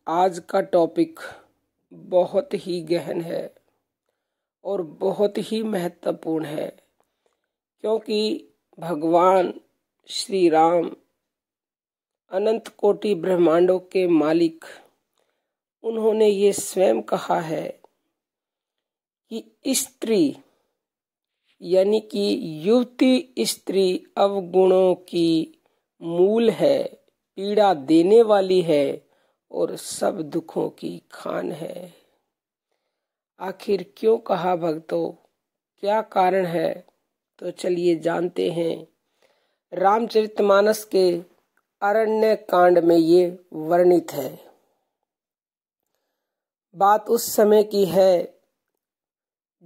आज का टॉपिक बहुत ही गहन है और बहुत ही महत्वपूर्ण है, क्योंकि भगवान श्री राम अनंत कोटि ब्रह्मांडों के मालिक, उन्होंने ये स्वयं कहा है कि स्त्री यानी कि युवती स्त्री अवगुणों की मूल है, पीड़ा देने वाली है और सब दुखों की खान है। आखिर क्यों कहा भक्तों, क्या कारण है? तो चलिए जानते हैं। रामचरितमानस के अरण्य कांड में ये वर्णित है। बात उस समय की है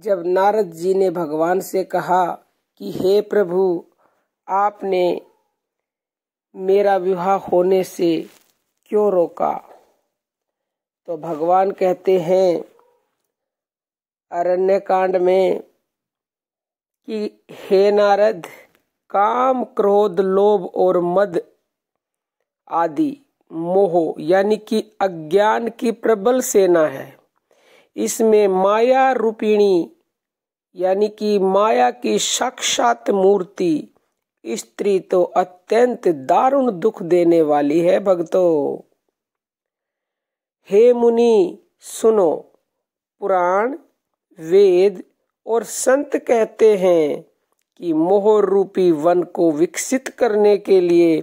जब नारद जी ने भगवान से कहा कि हे प्रभु, आपने मेरा विवाह होने से क्यों रोका? तो भगवान कहते हैं अरण्य कांड में कि हे नारद, काम क्रोध लोभ और मद आदि मोह यानी कि अज्ञान की प्रबल सेना है। इसमें माया रूपिणी यानी कि माया की साक्षात मूर्ति स्त्री तो अत्यंत दारुण दुख देने वाली है। भक्तों, हे मुनि सुनो, पुराण वेद और संत कहते हैं कि मोह रूपी वन को विकसित करने के लिए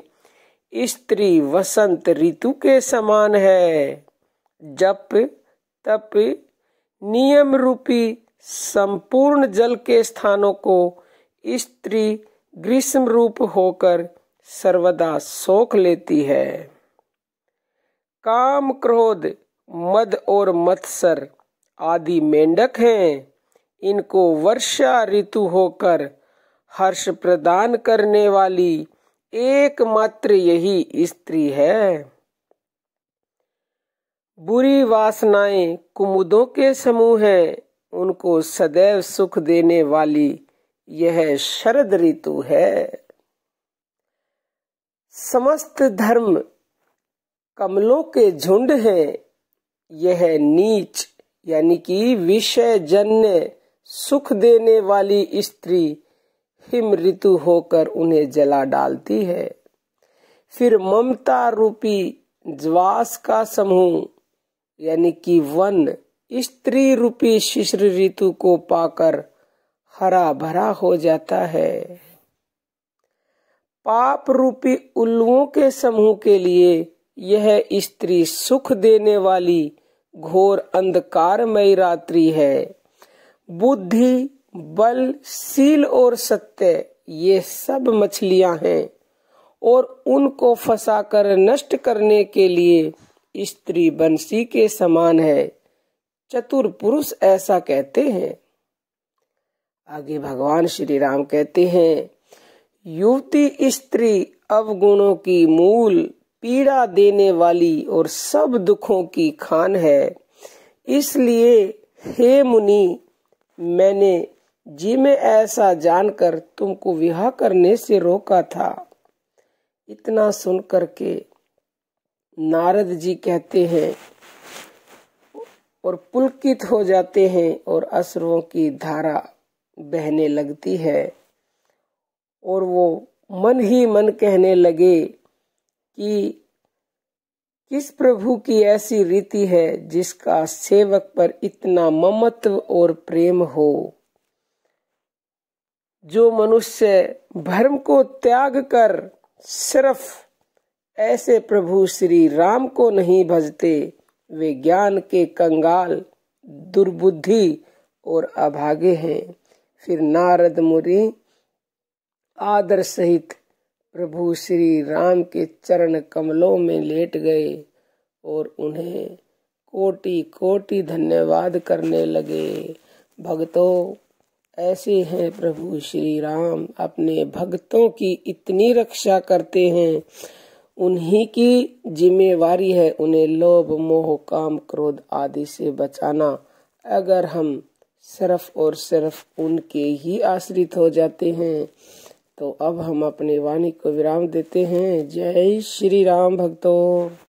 स्त्री वसंत ऋतु के समान है। जप तप नियम रूपी संपूर्ण जल के स्थानों को स्त्री ग्रीष्म रूप होकर सर्वदा सोख लेती है। काम क्रोध मद और मत्सर आदि मेंढक हैं। इनको वर्षा ऋतु होकर हर्ष प्रदान करने वाली एकमात्र यही स्त्री है। बुरी वासनाएं कुमुदों के समूह हैं। उनको सदैव सुख देने वाली यह शरद ऋतु है। समस्त धर्म कमलों के झुंड हैं। यह नीच यानी कि विषय जन्य सुख देने वाली स्त्री हिम ऋतु होकर उन्हें जला डालती है। फिर ममता रूपी ज्वास का समूह यानी कि वन स्त्री रूपी शिशिर ऋतु को पाकर हरा भरा हो जाता है। पाप रूपी उल्लुओं के समूह के लिए यह स्त्री सुख देने वाली घोर अंधकारमयी रात्रि है। बुद्धि बल शील और सत्य ये सब मछलियां हैं और उनको फंसाकर नष्ट करने के लिए स्त्री बंसी के समान है। चतुर पुरुष ऐसा कहते हैं। आगे भगवान श्री राम कहते हैं, युवती स्त्री अवगुणों की मूल पीड़ा देने वाली और सब दुखों की खान है। इसलिए हे मुनि, मैंने जी में ऐसा जानकर तुमको विवाह करने से रोका था। इतना सुन करके नारद जी कहते हैं और पुलकित हो जाते हैं और अश्रुओं की धारा बहने लगती है और वो मन ही मन कहने लगे कि किस प्रभु की ऐसी रीति है जिसका सेवक पर इतना ममत्व और प्रेम हो। जो मनुष्य भ्रम को त्याग कर सिर्फ ऐसे प्रभु श्री राम को नहीं भजते, वे ज्ञान के कंगाल, दुर्बुद्धि और अभागे हैं। फिर नारद मुनि आदर सहित प्रभु श्री राम के चरण कमलों में लेट गए और उन्हें कोटि कोटि धन्यवाद करने लगे। भक्तों, ऐसे हैं प्रभु श्री राम, अपने भक्तों की इतनी रक्षा करते हैं। उन्हीं की जिम्मेवारी है उन्हें लोभ मोह काम क्रोध आदि से बचाना। अगर हम सिर्फ और सिर्फ उनके ही आश्रित हो जाते हैं तो अब हम अपनी वाणी को विराम देते हैं। जय श्री राम भक्तों।